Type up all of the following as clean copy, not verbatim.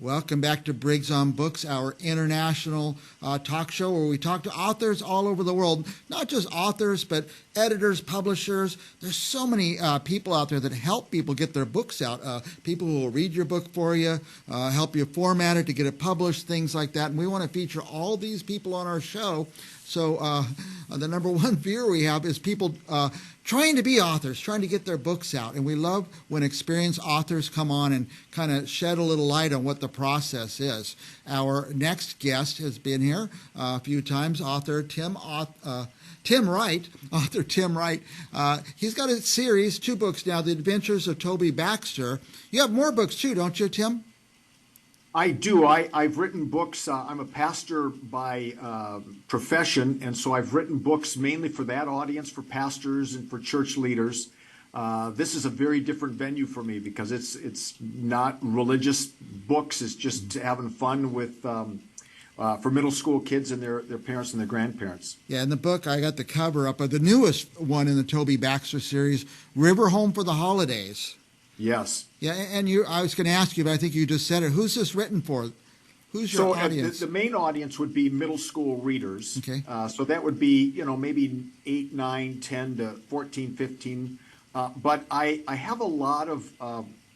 Welcome back to Briggs on Books, our international talk show where we talk to authors all over the world. Not just authors, but editors, publishers. There's so many people out there that help people get their books out. People who will read your book for you, help you format it to get it published, things like that. And we want to feature all these people on our show. So the number one fear we have is people trying to be authors, trying to get their books out. And we love when experienced authors come on and kind of shed a little light on what the process is. Our next guest has been here a few times, author Tim Wright. Author Tim Wright. He's got a series, 2 books now, The Adventures of Toby Baxter. You have more books too, don't you, Tim? I do. I've written books. I'm a pastor by profession, and so I've written books mainly for that audience, for pastors and for church leaders. This is a very different venue for me because it's not religious books. It's just having fun with for middle school kids and their parents and their grandparents. Yeah, in the book, I got the cover up of the newest one in the Toby Baxter series, River Home for the Holidays. Yes. Yeah, and I was going to ask you, but I think you just said it. Who's this written for? Who's your audience? The main audience would be middle school readers. Okay. So that would be, maybe 8, 9, 10 to 14, 15. But I have a lot of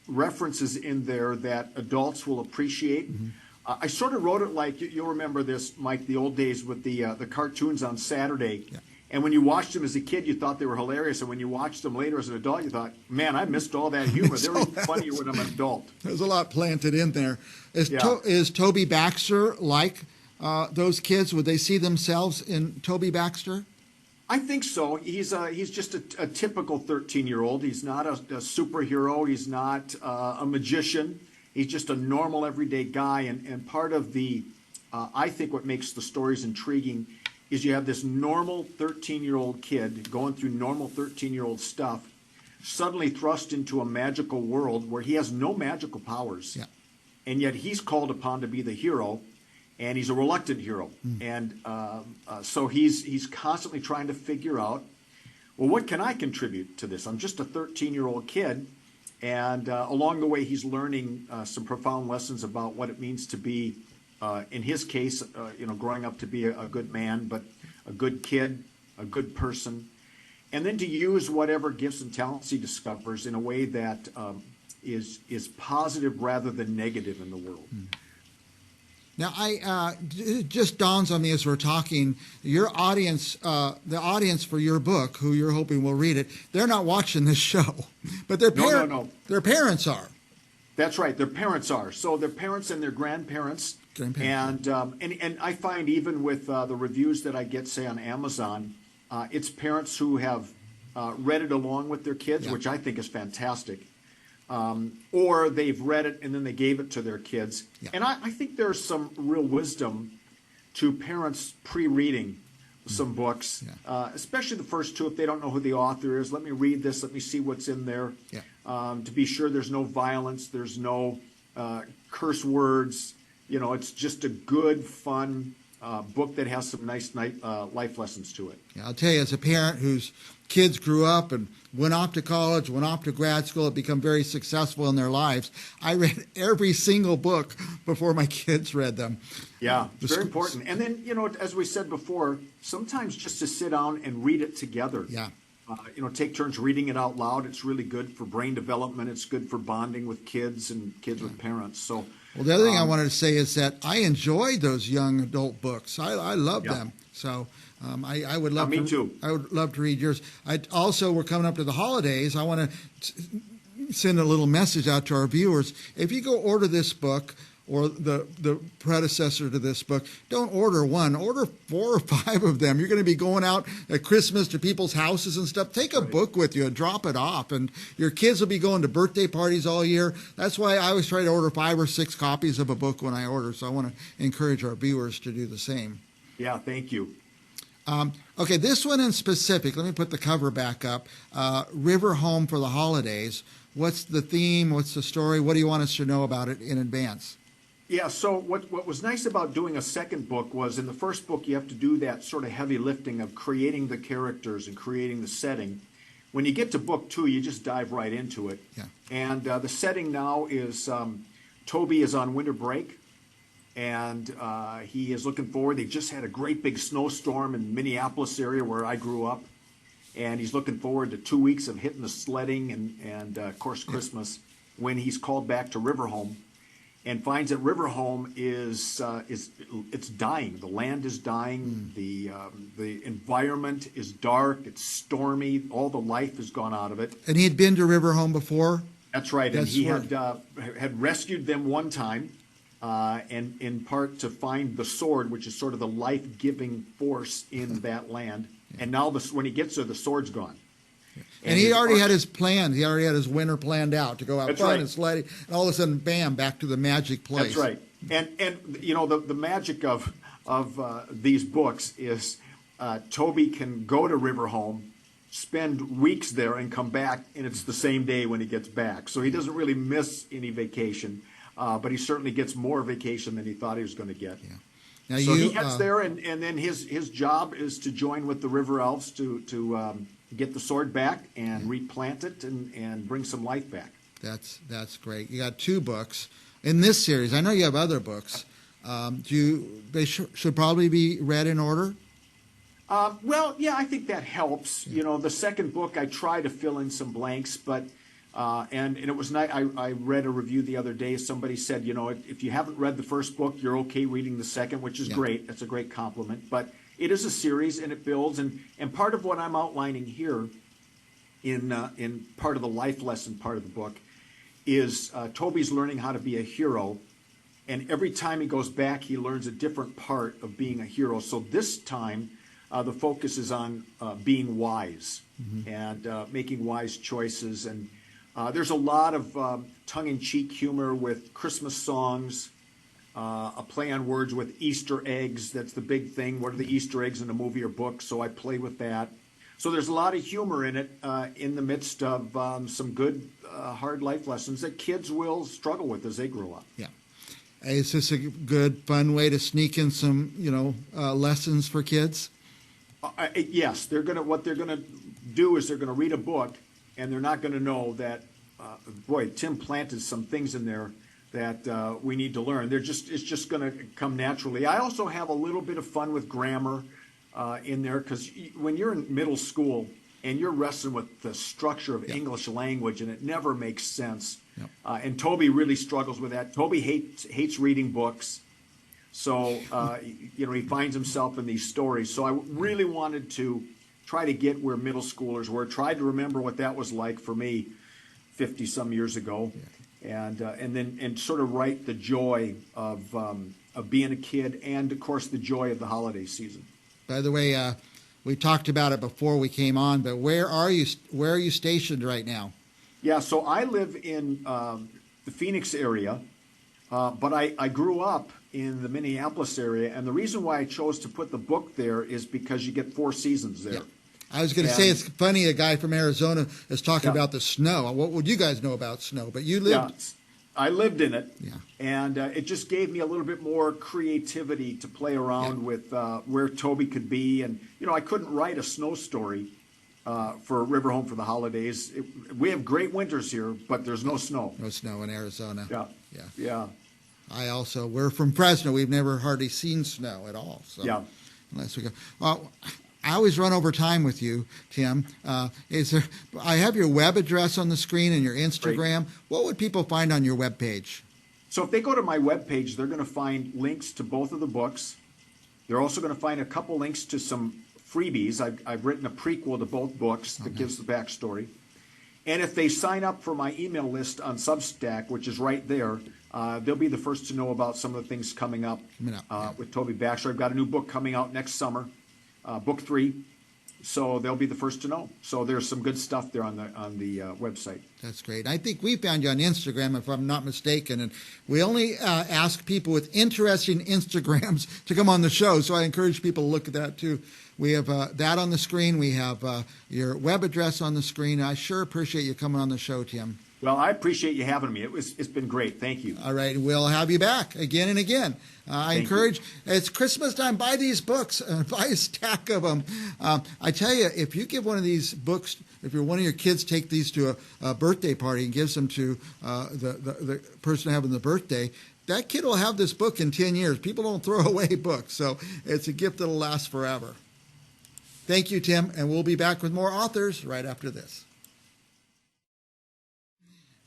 references in there that adults will appreciate. Mm-hmm. I sort of wrote it like, you'll remember this, Mike, the old days with the cartoons on Saturday. Yeah. And when you watched them as a kid, you thought they were hilarious. And when you watched them later as an adult, you thought, man, I missed all that humor. They were funnier when I'm an adult. There's a lot planted in there. Is Toby Baxter like those kids? Would they see themselves in Toby Baxter? I think so. He's just a typical 13-year-old. He's not a superhero. He's not a magician. He's just a normal, everyday guy. And part of I think what makes the stories intriguing is you have this normal 13-year-old kid going through normal 13-year-old stuff, suddenly thrust into a magical world where he has no magical powers. Yeah. And yet he's called upon to be the hero, and he's a reluctant hero. Mm. And so he's constantly trying to figure out, well, what can I contribute to this? I'm just a 13-year-old kid, and along the way he's learning some profound lessons about what it means to be in his case, growing up to be a good man, but a good kid, a good person, and then to use whatever gifts and talents he discovers in a way that is positive rather than negative in the world. Now, it just dawns on me as we're talking, your audience, the audience for your book, who you're hoping will read it, they're not watching this show, but their parents are. That's right. Their parents are. So their parents and their grandparents. And I find even with the reviews that I get, say, on Amazon, it's parents who have read it along with their kids, yeah, which I think is fantastic. Or they've read it and then they gave it to their kids. Yeah. And I think there's some real wisdom to parents pre-reading some books, yeah, especially the first 2 if they don't know who the author is. Let me read this. Let me see what's in there. Yeah. To be sure there's no violence, there's no curse words. It's just a good, fun book that has some nice life lessons to it. Yeah, I'll tell you, as a parent whose kids grew up and went off to college, went off to grad school, have become very successful in their lives, I read every single book before my kids read them. Yeah, it's very important. And then, as we said before, sometimes just to sit down and read it together. Yeah. Take turns reading it out loud. It's really good for brain development. It's good for bonding with kids and kids with parents. So. Well, the other thing I wanted to say is that I enjoyed those young adult books. I love them. So I would love. Me too. I would love to read yours. We're coming up to the holidays. I want to send a little message out to our viewers. If you go order this book or the predecessor to this book, don't order one. Order 4 or 5 of them. You're going to be going out at Christmas to people's houses and stuff. Take a book with you and drop it off. And your kids will be going to birthday parties all year. That's why I always try to order 5 or 6 copies of a book when I order. So I want to encourage our viewers to do the same. Yeah, thank you. Okay, this one in specific, let me put the cover back up. River Home for the Holidays. What's the theme? What's the story? What do you want us to know about it in advance? Yeah, so what was nice about doing a second book was in the first book you have to do that sort of heavy lifting of creating the characters and creating the setting. When you get to book 2, you just dive right into it. Yeah. And the setting now is Toby is on winter break, and he is looking forward. They just had a great big snowstorm in the Minneapolis area where I grew up, and he's looking forward to 2 weeks of hitting the sledding and of course, Christmas, when he's called back to Riverhome, and finds that Riverhome is it's dying. The land is dying. The environment is dark. It's stormy. All the life has gone out of it. And he had been to Riverhome before? That's right. And he had rescued them one time, and in part to find the sword, which is sort of the life-giving force in that land. And now when he gets there, the sword's gone. And he already had his plan. He already had his winter planned out to go out fun and sledding. And all of a sudden, bam, back to the magic place. That's right. And you know, the magic of these books is Toby can go to Riverhome, spend weeks there, and come back, and it's the same day when he gets back. So he doesn't really miss any vacation, but he certainly gets more vacation than he thought he was going to get. Yeah. Now so he gets there, and then his job is to join with the River Elves to get the sword back and replant it and bring some life back. That's great. You got 2 books in this series. I know you have other books. They should probably be read in order? Well, yeah, I think that helps. You know, the second book, I try to fill in some blanks, but and it was nice. I read a review the other day. Somebody said, you know, if you haven't read the first book, you're okay reading the second, which is great. That's a great compliment. But it is a series, and it builds. And part of what I'm outlining here in part of the life lesson part of the book is Toby's learning how to be a hero. And every time he goes back, he learns a different part of being a hero. So this time, the focus is on being wise and making wise choices. And there's a lot of tongue-in-cheek humor with Christmas songs, a play on words with Easter eggs. That's the big thing. What are the Easter eggs in a movie or book? So I play with that. So there's a lot of humor in it in the midst of some good hard life lessons that kids will struggle with as they grow up. Yeah. Is this a good, fun way to sneak in some, lessons for kids? Yes, what they're gonna do is they're gonna read a book, and they're not gonna know that, Tim planted some things in there that we need to learn. It's just gonna come naturally. I also have a little bit of fun with grammar in there, because when you're in middle school and you're wrestling with the structure of English language, and it never makes sense. Yep. And Toby really struggles with that. Toby hates reading books. So, he finds himself in these stories. So I really wanted to try to get where middle schoolers were, tried to remember what that was like for me 50-some years ago, and then sort of write the joy of being a kid, and, of course, the joy of the holiday season. By the way, we talked about it before we came on, but where are you stationed right now? Yeah, so I live in the Phoenix area, but I grew up in the Minneapolis area, and the reason why I chose to put the book there is because you get 4 seasons there. Yeah. I was going to say, it's funny, a guy from Arizona is talking about the snow. What would you guys know about snow? But you lived... Yeah, I lived in it, and it just gave me a little bit more creativity to play around with where Toby could be. And, I couldn't write a snow story for Riverhome for the holidays. We have great winters here, but there's no snow. No snow in Arizona. Yeah. We're from Fresno. We've never hardly seen snow at all. So unless we go. Well, I always run over time with you, Tim. I have your web address on the screen and your Instagram. Great. What would people find on your web page? So if they go to my web page, they're going to find links to both of the books. They're also going to find a couple links to some freebies. I've written a prequel to both books that gives the backstory. And if they sign up for my email list on Substack, which is right there, they'll be the first to know about some of the things coming up with Toby Baxter. I've got a new book coming out next summer, book 3. So they'll be the first to know. So there's some good stuff there on the website. That's great. I think we found you on Instagram, if I'm not mistaken, and we only ask people with interesting Instagrams to come on the show. So I encourage people to look at that too. We have that on the screen. We have your web address on the screen. I sure appreciate you coming on the show, Tim. Well, I appreciate you having me. It's been great. Thank you. All right, we'll have you back again and again. I Thank encourage, it's Christmas time, buy these books, buy a stack of them. I tell you, if you give one of these books, if you're one of your kids, take these to a birthday party and gives them to the person having the birthday, that kid will have this book in 10 years. People don't throw away books, so it's a gift that'll last forever. Thank you, Tim, and we'll be back with more authors right after this.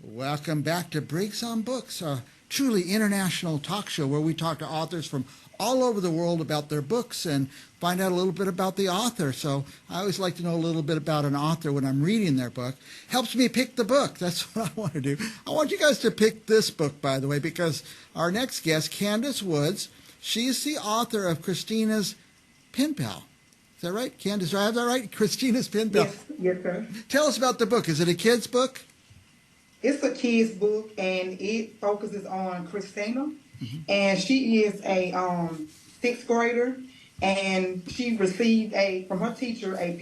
Welcome back to Briggs on Books, a truly international talk show where we talk to authors from all over the world about their books and find out a little bit about the author. So I always like to know a little bit about an author when I'm reading their book. Helps me pick the book. That's what I want to do. I want you guys to pick this book, by the way, because our next guest, Candace Woods, she's the author of Christina's Pen Pal. Is that right, Candace? Do I have that right? Christina's Pen Pal. Yes, sir. Tell us about the book. Is it a kid's book? It's a kid's book, and it focuses on Christina, and she is a sixth grader, and she received from her teacher a